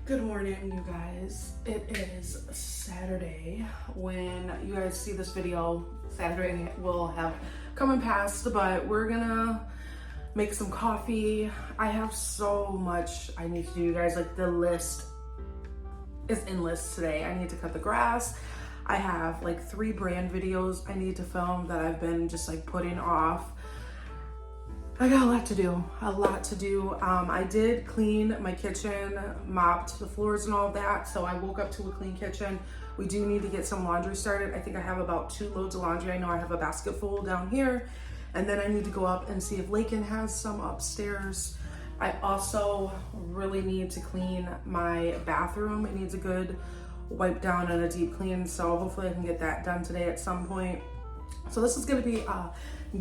Good morning, you guys. It is Saturday. When you guys see this video, Saturday will have come and passed, but we're gonna make some coffee. I have so much I need to do, you guys. Like, the list is endless today. I need to cut the grass. I have like 3 brand videos I need to film that I've been just like putting off. I got a lot to do, I did clean my kitchen, mopped the floors and all of that, so I woke up to a clean kitchen. We do need to get some laundry started. I think I have about 2 loads of laundry. I know I have a basket full down here, and then I need to go up and see if Lakin has some upstairs. I also really need to clean my bathroom. It needs a good wipe down and a deep clean, so hopefully I can get that done today at some point. So this is gonna be a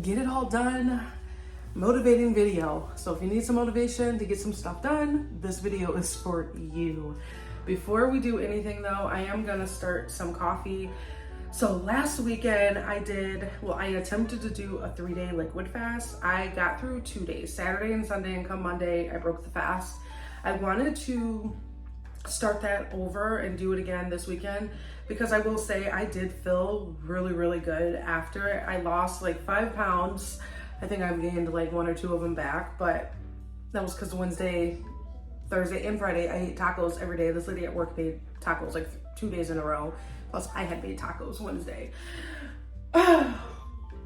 get it all done motivating video. So if you need some motivation to get some stuff done, this video is for you. Before we do anything though, I am gonna start some coffee. So last weekend I attempted to do a 3-day liquid fast. I got through 2 days, Saturday and Sunday, and come Monday, I broke the fast. I wanted to start that over and do it again this weekend because I will say I did feel really, really good after it. I lost like 5 pounds. I think I've gained like 1 or 2 of them back, but that was because Wednesday, Thursday, and Friday, I ate tacos every day. This lady at work made tacos like 2 days in a row. Plus I had made tacos Wednesday.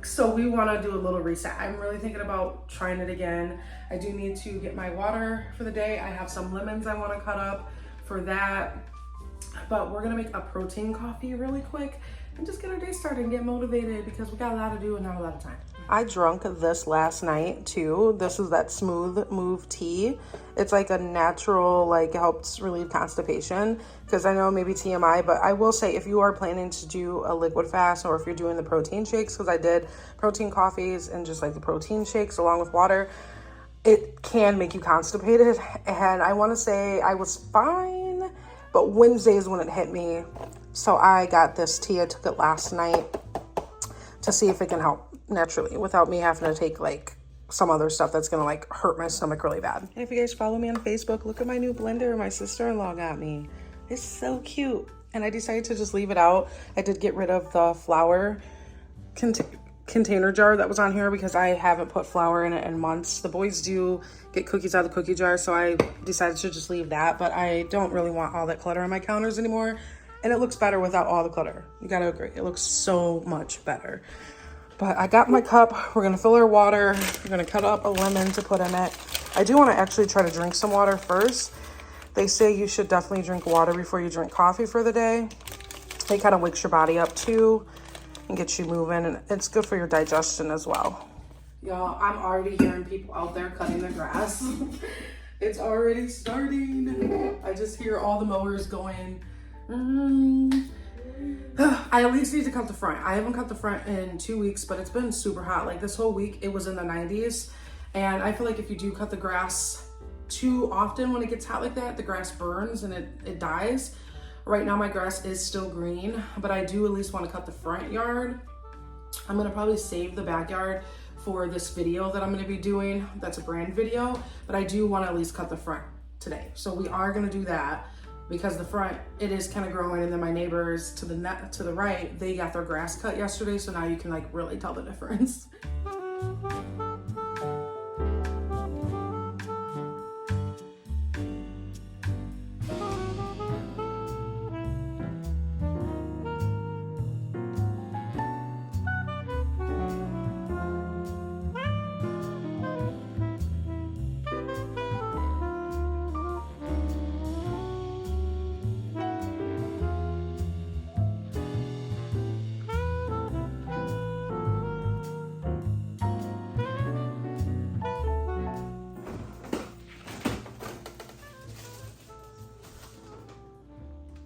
So we want to do a little reset. I'm really thinking about trying it again. I do need to get my water for the day. I have some lemons I want to cut up for that. But we're gonna make a protein coffee really quick and just get our day started and get motivated because we got a lot to do and not a lot of time. I drunk this last night too. This is that Smooth Move tea. It's like a natural, like, helps relieve constipation, because I know maybe TMI, but I will say if you are planning to do a liquid fast or if you're doing the protein shakes, because I did protein coffees and just like the protein shakes along with water, it can make you constipated. And I want to say I was fine, but Wednesday is when it hit me. So I got this tea. I took it last night to see if it can help naturally without me having to take like some other stuff that's gonna like hurt my stomach really bad. And if you guys follow me on Facebook, look at my new blender my sister-in-law got me. It's so cute. And I decided to just leave it out. I did get rid of the flour container jar that was on here because I haven't put flour in it in months. The boys do get cookies out of the cookie jar, so I decided to just leave that, but I don't really want all that clutter on my counters anymore. And it looks better without all the clutter. You gotta agree, it looks so much better. But I got my cup. We're gonna fill our water. We're gonna cut up a lemon to put in it. I do wanna actually try to drink some water first. They say you should definitely drink water before you drink coffee for the day. It kind of wakes your body up too and gets you moving, and it's good for your digestion as well. Y'all, I'm already hearing people out there cutting the grass. It's already starting. I just hear all the mowers going. I at least need to cut the front. I haven't cut the front in 2 weeks, but it's been super hot. Like this whole week, it was in the 90s. And I feel like if you do cut the grass too often when it gets hot like that, the grass burns and it dies. Right now my grass is still green, but I do at least want to cut the front yard. I'm gonna probably save the backyard for this video that I'm gonna be doing. That's a brand video, but I do want to at least cut the front today. So we are gonna do that, because the front, it is kind of growing, and then my neighbors to the right, they got their grass cut yesterday, so now you can like really tell the difference.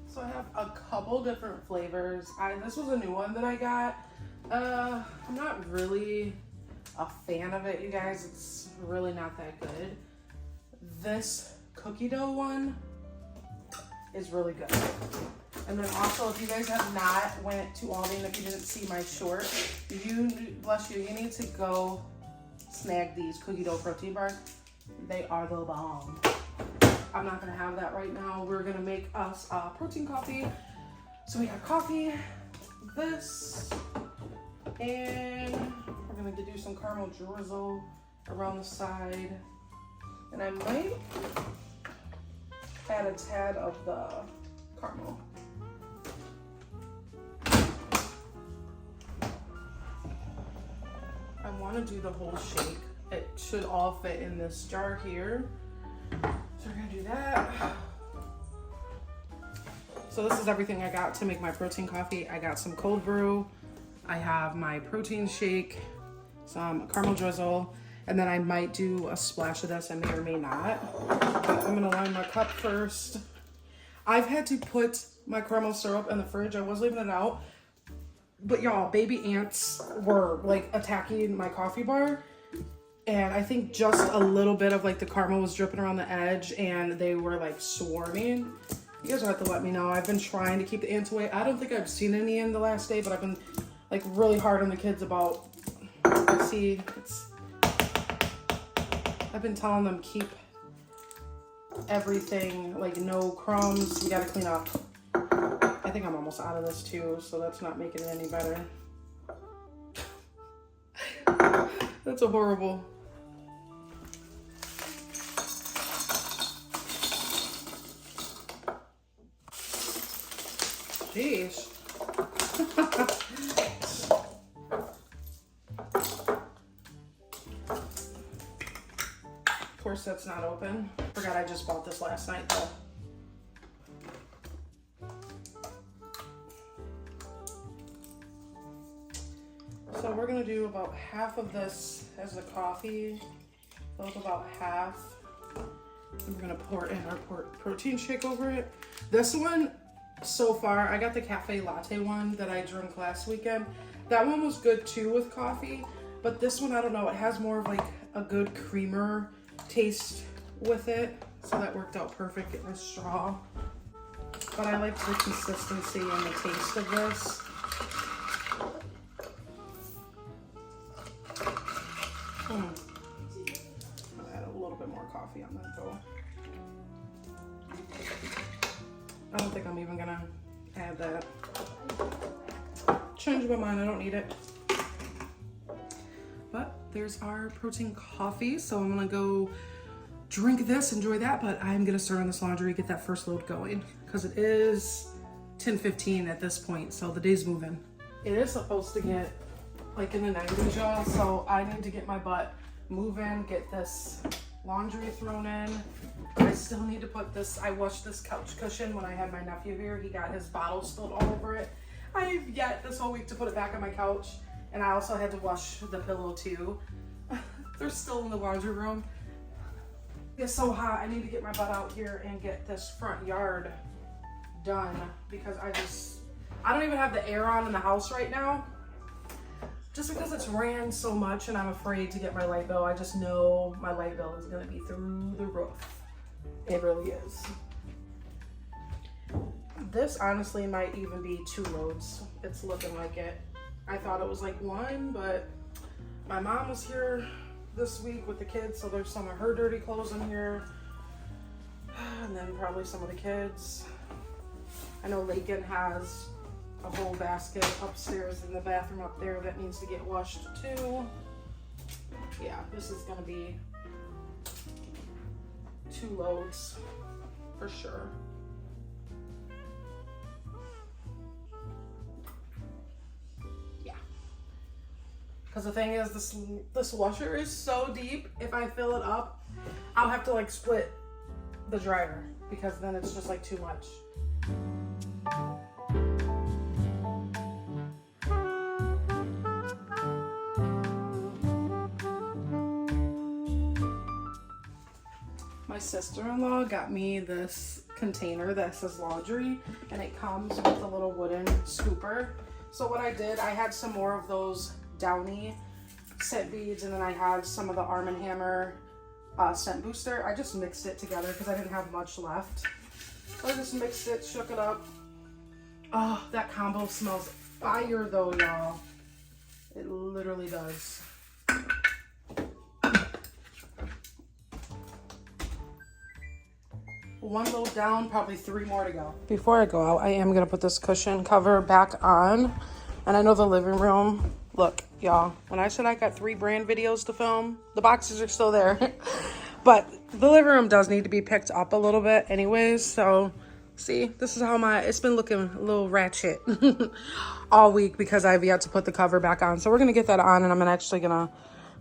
So I have a couple different flavors. This was a new one that I got. I'm not really a fan of it, you guys. It's really not that good. This cookie dough one is really good. And then also, if you guys have not went to Aldi and if you didn't see my short, bless you, you need to go snag these cookie dough protein bars. They are the bomb. I'm not gonna have that right now. We're gonna make us a protein coffee. So we have coffee, this, and we're gonna do some caramel drizzle around the side. And I might add a tad of the caramel. I want to do the whole shake. It should all fit in this jar here. So we're gonna do that. So this is everything I got to make my protein coffee. I got some cold brew. I have my protein shake, some caramel drizzle, and then I might do a splash of this. I may or may not. But I'm gonna line my cup first. I've had to put my caramel syrup in the fridge. I was leaving it out. But y'all, baby ants were like attacking my coffee bar. And I think just a little bit of like the caramel was dripping around the edge and they were like swarming. You guys will have to let me know. I've been trying to keep the ants away. I don't think I've seen any in the last day, but I've been like really hard on the kids about, see, I've been telling them keep everything, like no crumbs. We gotta clean up. I think I'm almost out of this too, so that's not making it any better. That's a horrible. Jeez. Of course that's not open. Forgot I just bought this last night though. So we're gonna do about half of this as the coffee, fill up about half. And we're gonna pour in our protein shake over it. This one, so far, I got the cafe latte one that I drank last weekend. That one was good too with coffee, but this one, I don't know, it has more of like a good creamer taste with it. So that worked out perfect getting a straw. But I like the consistency and the taste of this. I'll add a little bit more coffee on that though. I don't think I'm even gonna add that. Change my mind, I don't need it. But there's our protein coffee. So I'm gonna go drink this, enjoy that, but I'm gonna start on this laundry, get that first load going. Cause it is 10:15 at this point, so the day's moving. It is supposed to get like in the 90s, y'all, so I need to get my butt moving, get this laundry thrown in. I still need to put this, I washed this couch cushion when I had my nephew here. He got his bottle spilled all over it. I have yet this whole week to put it back on my couch, and I also had to wash the pillow too. They're still in the laundry room. It's so hot, I need to get my butt out here and get this front yard done because I don't even have the air on in the house right now. Just because it's ran so much and I'm afraid to get my light bill. I just know my light bill is gonna be through the roof. It really is. This honestly might even be 2 loads. It's looking like it. I thought it was like 1, but my mom was here this week with the kids, so there's some of her dirty clothes in here. And then probably some of the kids. I know Lakin has a whole basket upstairs in the bathroom up there that needs to get washed too. Yeah, this is gonna be 2 loads for sure. Yeah. Because the thing is, this washer is so deep. If I fill it up, I'll have to like split the dryer because then it's just like too much. My sister-in-law got me this container that says laundry, and it comes with a little wooden scooper. So what I did, I had some more of those Downy scent beads, and then I had some of the Arm & Hammer scent booster. I just mixed it together because I didn't have much left. So I just mixed it, shook it up. Oh, that combo smells fire though, y'all. It literally does. 1 load down, probably 3 more to go. Before I go out, I am gonna put this cushion cover back on. And I know the living room, look, y'all, when I said I got 3 brand videos to film, the boxes are still there. But the living room does need to be picked up a little bit anyways. So see, this is how it's been looking a little ratchet all week because I've yet to put the cover back on. So we're gonna get that on, and I'm actually gonna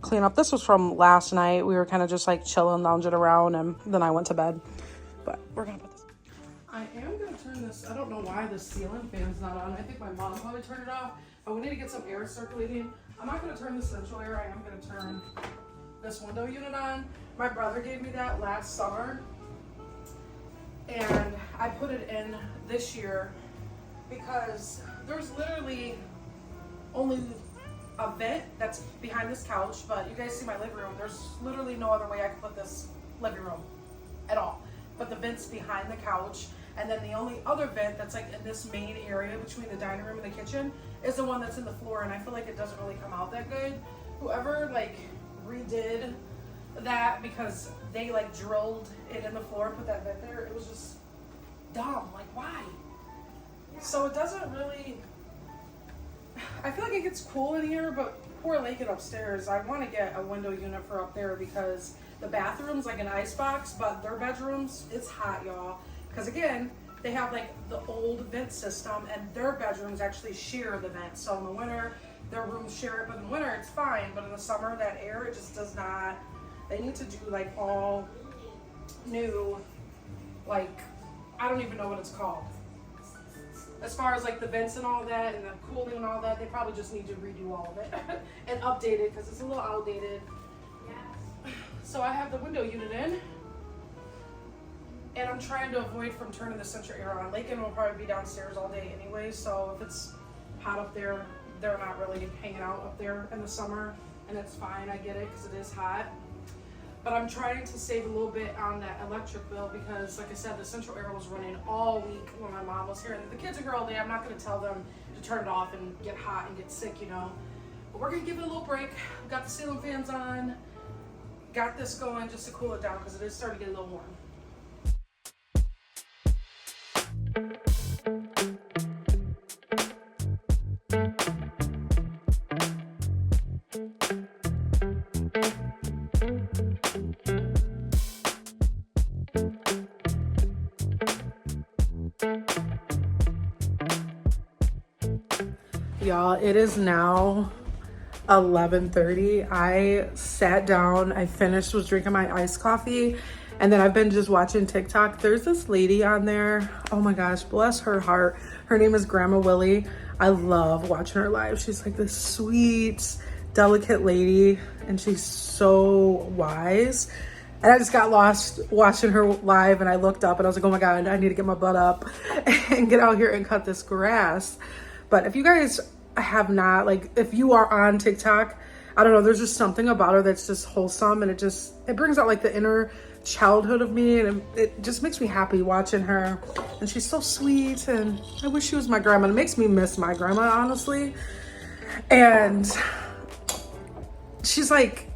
clean up. This was from last night. We were kind of just like chilling, lounging around, and then I went to bed. But we're gonna put this. I am gonna turn this. I don't know why the ceiling fan's not on. I think my mom probably turned it off. But we need to get some air circulating. I'm not gonna turn the central air. I am gonna turn this window unit on. My brother gave me that last summer, and I put it in this year because there's literally only a vent that's behind this couch, but you guys see my living room. There's literally no other way I could put this living room at all. But the vent's behind the couch, and then the only other vent that's like in this main area between the dining room and the kitchen is the one that's in the floor, and I feel like it doesn't really come out that good. Whoever like redid that, because they like drilled it in the floor and put that vent there, it was just dumb. Like, why? So it doesn't really, I feel like it gets cool in here, but poor Lakin upstairs, I want to get a window unit for up there because the bathroom's like an ice box, but their bedrooms, it's hot, y'all. Because again, they have like the old vent system, and their bedrooms actually share the vent. So in the winter, their rooms share it, but in the winter it's fine. But in the summer, that air, it just does not. They need to do like all new, like, I don't even know what it's called. As far as like the vents and all that, and the cooling and all that, they probably just need to redo all of it and update it because it's a little outdated. Yes. So I have the window unit in, and I'm trying to avoid from turning the central air on. Lakin will probably be downstairs all day anyway, so if it's hot up there, they're not really hanging out up there in the summer, and it's fine. I get it because it is hot. But I'm trying to save a little bit on that electric bill because, like I said, the central air was running all week when my mom was here. And the kids are here all day. I'm not going to tell them to turn it off and get hot and get sick, you know. But we're going to give it a little break. We've got the ceiling fans on. Got this going just to cool it down because it is starting to get a little warm. Y'all, it is now 11:30. I sat down, I was drinking my iced coffee, and then I've been just watching TikTok. There's this lady on there, oh my gosh, bless her heart. Her name is Grandma Willie. I love watching her live. She's like this sweet, delicate lady, and she's so wise. And I just got lost watching her live, and I looked up and I was like, oh my God, I need to get my butt up and get out here and cut this grass. But if you guys have not, like, if you are on TikTok, I don't know, there's just something about her that's just wholesome, and it brings out like the inner childhood of me, and it just makes me happy watching her. And she's so sweet, and I wish she was my grandma. It makes me miss my grandma, honestly. And she's like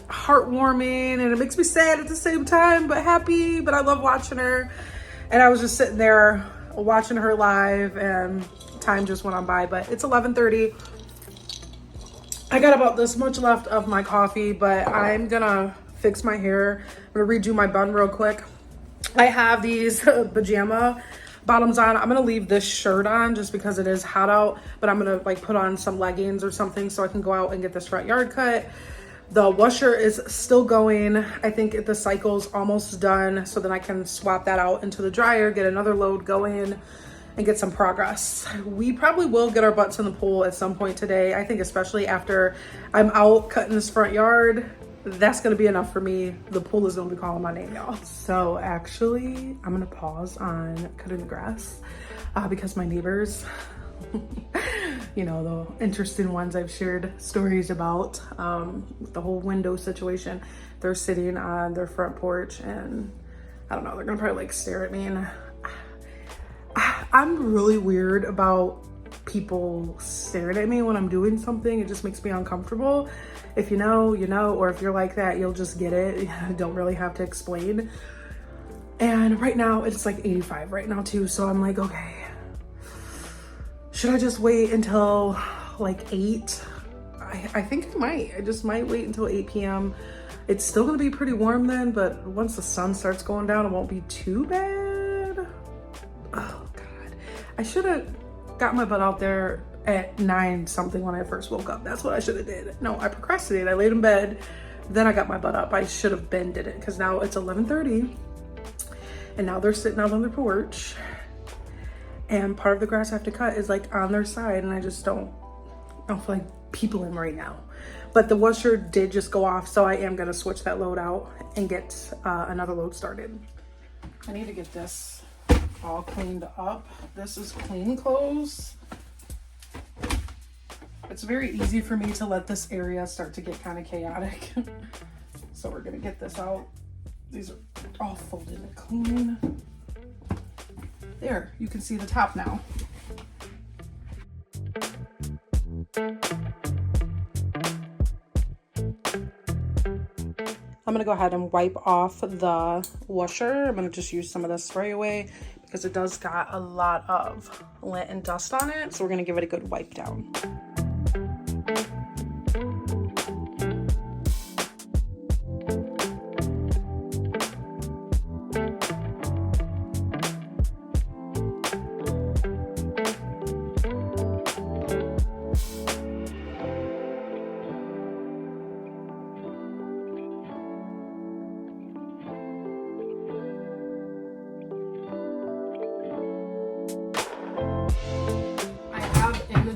heartwarming, and it makes me sad at the same time, but happy. But I love watching her. And I was just sitting there watching her live, and time just went on by. But it's 11:30. I got about this much left of my coffee, but I'm gonna fix my hair. I'm gonna redo my bun real quick. I have these pajama bottoms on. I'm gonna leave this shirt on just because it is hot out, but I'm gonna like put on some leggings or something so I can go out and get this front yard cut. The washer is still going. I think the cycle's almost done, so then I can swap that out into the dryer, get another load going, and get some progress. We probably will get our butts in the pool at some point today. I think especially after I'm out cutting this front yard, that's gonna be enough for me. The pool is gonna be calling my name, y'all. So actually, I'm gonna pause on cutting the grass because my neighbors, you know, the interesting ones I've shared stories about, the whole window situation, they're sitting on their front porch, and I don't know, they're gonna probably like stare at me. And I'm really weird about people staring at me when I'm doing something. It just makes me uncomfortable. If you know, you know, or if you're like that, you'll just get it. You don't really have to explain. And right now it's like 85 right now too. So I'm like, okay, should I just wait until like 8? I think I might. I just might wait until 8 p.m. It's still gonna be pretty warm then, but once the sun starts going down, it won't be too bad. Oh God. I should have got my butt out there at 9 something when I first woke up. That's what I should have did. No, I procrastinated. I laid in bed, then I got my butt up. I should have did it because now it's 11:30 and now they're sitting out on the porch and part of the grass I have to cut is like on their side and I don't feel like peopling right now. But the washer did just go off, so I am gonna switch that load out and get another load started. I need to get this all cleaned up. This is clean clothes. It's very easy for me to let this area start to get kind of chaotic. So we're gonna get this out. These are all folded and clean. There, you can see the top now. I'm gonna go ahead and wipe off the washer. I'm gonna just use some of the spray away because it does got a lot of lint and dust on it. So we're gonna give it a good wipe down.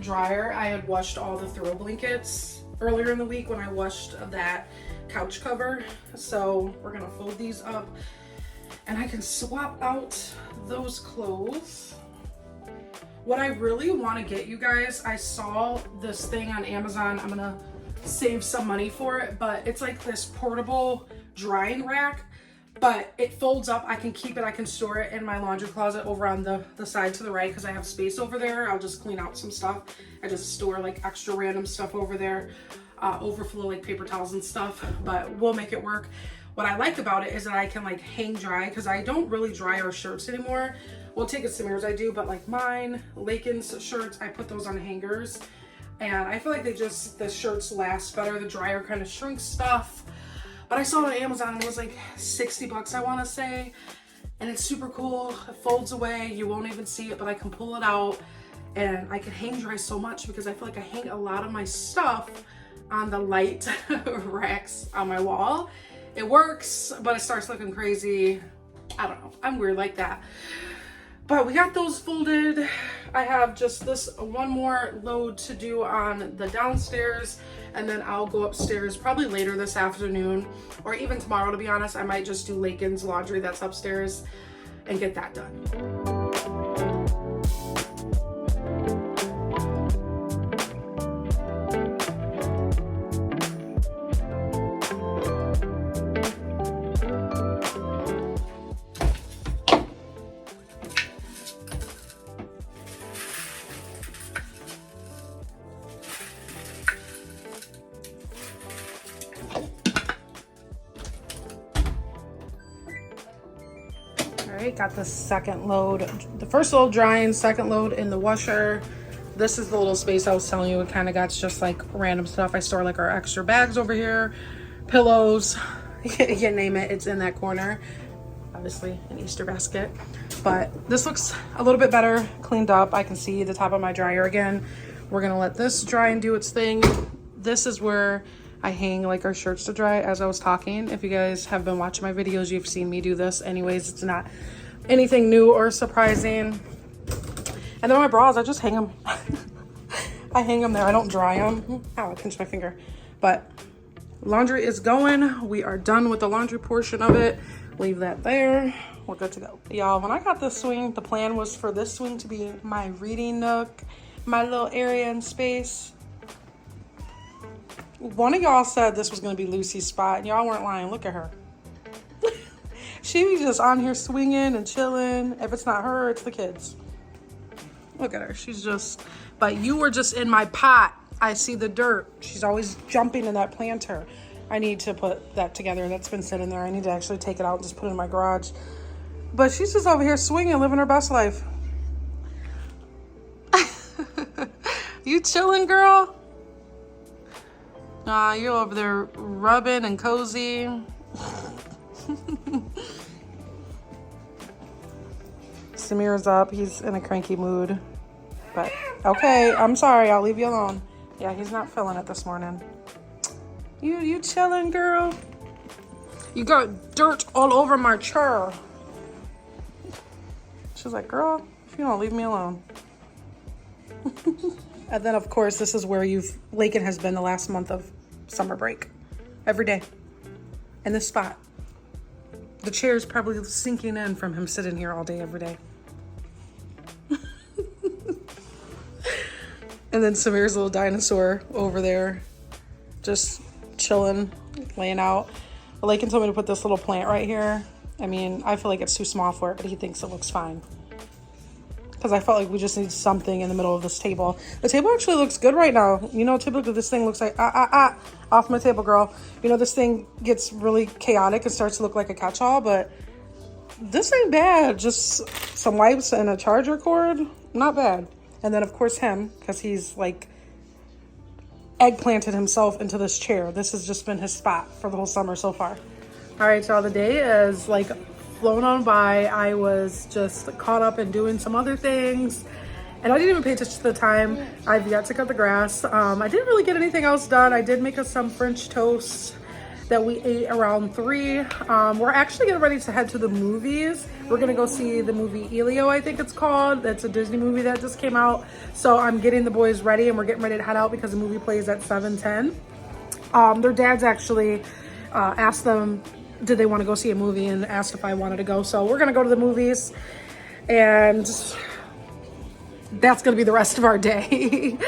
Dryer, I had washed all the throw blankets earlier in the week when I washed that couch cover. So we're gonna fold these up and I can swap out those clothes. What I really want to get you guys, I saw this thing on Amazon. I'm gonna save some money for it, but it's like this portable drying rack, but it folds up. I can keep it, I can store it in my laundry closet over on the side to the right because I have space over there. I'll just clean out some stuff. I just store like extra random stuff over there, overflow like paper towels and stuff, but we'll make it work. What I like about it is that I can like hang dry because I don't really dry our shirts anymore. Well, take it Samir's I do, but like mine, Lakin's shirts, I put those on hangers and I feel like the shirts last better. The dryer kind of shrinks stuff. But I saw it on Amazon and it was like 60 bucks, I want to say. And it's super cool. It folds away. You won't even see it, but I can pull it out and I can hang dry so much because I feel like I hang a lot of my stuff on the light racks on my wall. It works, but it starts looking crazy. I don't know. I'm weird like that. But we got those folded. I have just this one more load to do on the downstairs and then I'll go upstairs probably later this afternoon or even tomorrow, to be honest. I might just do Lakin's laundry that's upstairs and get that done. Got the second load, the first load drying, second load in the washer. This is the little space I was telling you. It kind of got just like random stuff. I store like our extra bags over here, pillows, you name it, it's in that corner. Obviously an Easter basket, but this looks a little bit better cleaned up. I can see the top of my dryer again. We're gonna let this dry and do its thing. This is where I hang like our shirts to dry as I was talking. If you guys have been watching my videos, you've seen me do this anyways. It's not anything new or surprising. And then my bras, I just hang them. I hang them there. I don't dry them. Ow, I pinched my finger. But laundry is going. We are done with the laundry portion of it. Leave that there. We're good to go. Y'all, when I got this swing, the plan was for this swing to be my reading nook, my little area and space. One of y'all said this was going to be Lucy's spot, and y'all weren't lying. Look at her. She be just on here swinging and chilling. If it's not her, it's the kids. Look at her. She's just, but you were just in my pot. I see the dirt. She's always jumping in that planter. I need to put that together. That's been sitting there. I need to actually take it out and just put it in my garage. But she's just over here swinging, living her best life. You chilling, girl? You're over there rubbing and cozy. Samir's up. He's in a cranky mood. But, okay, I'm sorry. I'll leave you alone. Yeah, he's not feeling it this morning. You chilling, girl? You got dirt all over my chair. She's like, girl, if you don't leave me alone. And then, of course, this is where Lakin has been the last month of summer break. Every day. In this spot. The chair is probably sinking in from him sitting here all day, every day. And then Samir's little dinosaur over there. Just chilling, laying out. Lakin told me to put this little plant right here. I mean, I feel like it's too small for it, but he thinks it looks fine. Because I felt like we just need something in the middle of this table. The table actually looks good right now. You know, typically this thing looks like, off my table, girl. You know, this thing gets really chaotic and starts to look like a catch-all, but this ain't bad. Just some wipes and a charger cord. Not bad. And then, of course, him, because he's, like, eggplanted himself into this chair. This has just been his spot for the whole summer so far. All right, y'all, the day is, like, flown on by. I was just caught up in doing some other things, and I didn't even pay attention to the time. I've yet to cut the grass. I didn't really get anything else done. I did make us some French toast that we ate around 3. We're actually getting ready to head to the movies. We're gonna go see the movie Elio, I think it's called. That's a Disney movie that just came out. So I'm getting the boys ready, and we're getting ready to head out because the movie plays at 7:10. Their dads actually asked them, did they want to go see a movie, and asked if I wanted to go. So we're gonna go to the movies, and that's gonna be the rest of our day.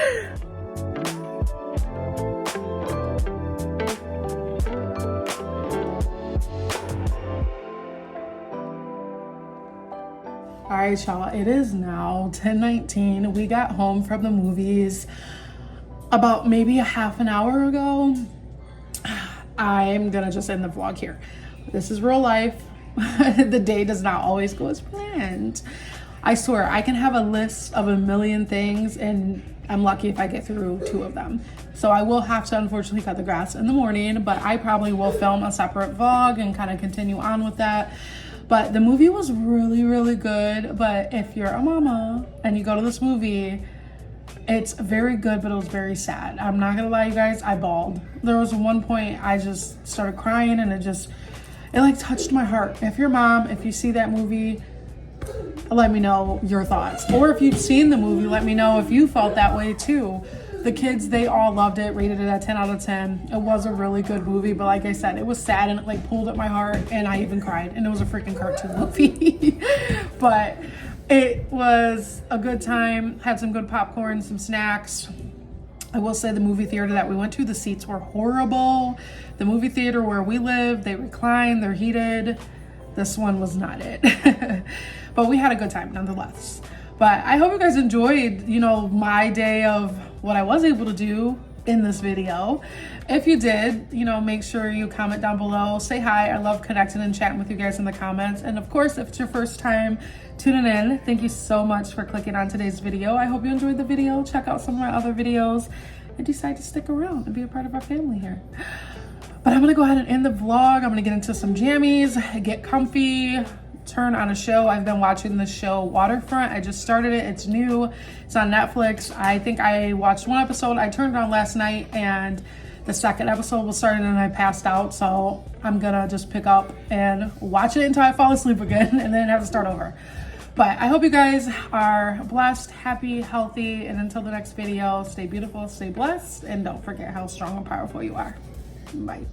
All right, y'all, it is now 10:19. We got home from the movies about maybe a half an hour ago. I'm gonna just end the vlog here. This is real life. The day does not always go as planned. I swear, I can have a list of a million things, and I'm lucky if I get through 2 of them. So I will have to unfortunately cut the grass in the morning, but I probably will film a separate vlog and kind of continue on with that. But the movie was really, really good. But if you're a mama and you go to this movie, it's very good, but it was very sad. I'm not gonna lie, you guys, I bawled. There was one point I just started crying, and it like touched my heart. If you're a mom, if you see that movie, let me know your thoughts. Or if you've seen the movie, let me know if you felt that way too. The kids, they all loved it, rated it at 10 out of 10. It was a really good movie, but like I said, it was sad, and it like pulled at my heart, and I even cried, and it was a freaking cartoon movie. But it was a good time. Had some good popcorn, some snacks. I will say the movie theater that we went to, the seats were horrible. The movie theater where we live, they recline, they're heated. This one was not it. But we had a good time nonetheless. But I hope you guys enjoyed, you know, my day of what I was able to do in this video. If you did, you know, make sure you comment down below, say hi. I love connecting and chatting with you guys in the comments. And of course, if it's your first time tuning in, thank you so much for clicking on today's video. I hope you enjoyed the video. Check out some of my other videos and decide to stick around and be a part of our family here. But I'm gonna go ahead and end the vlog. I'm gonna get into some jammies, get comfy, turn on a show. I've been watching the show Waterfront. I just started it. It's new. It's on Netflix. I think I watched 1 episode. I turned it on last night, and the 2nd episode was started, and I passed out. So I'm gonna just pick up and watch it until I fall asleep again, and then have to start over. But I hope you guys are blessed, happy, healthy, and until the next video, stay beautiful, stay blessed, and don't forget how strong and powerful you are. Bye.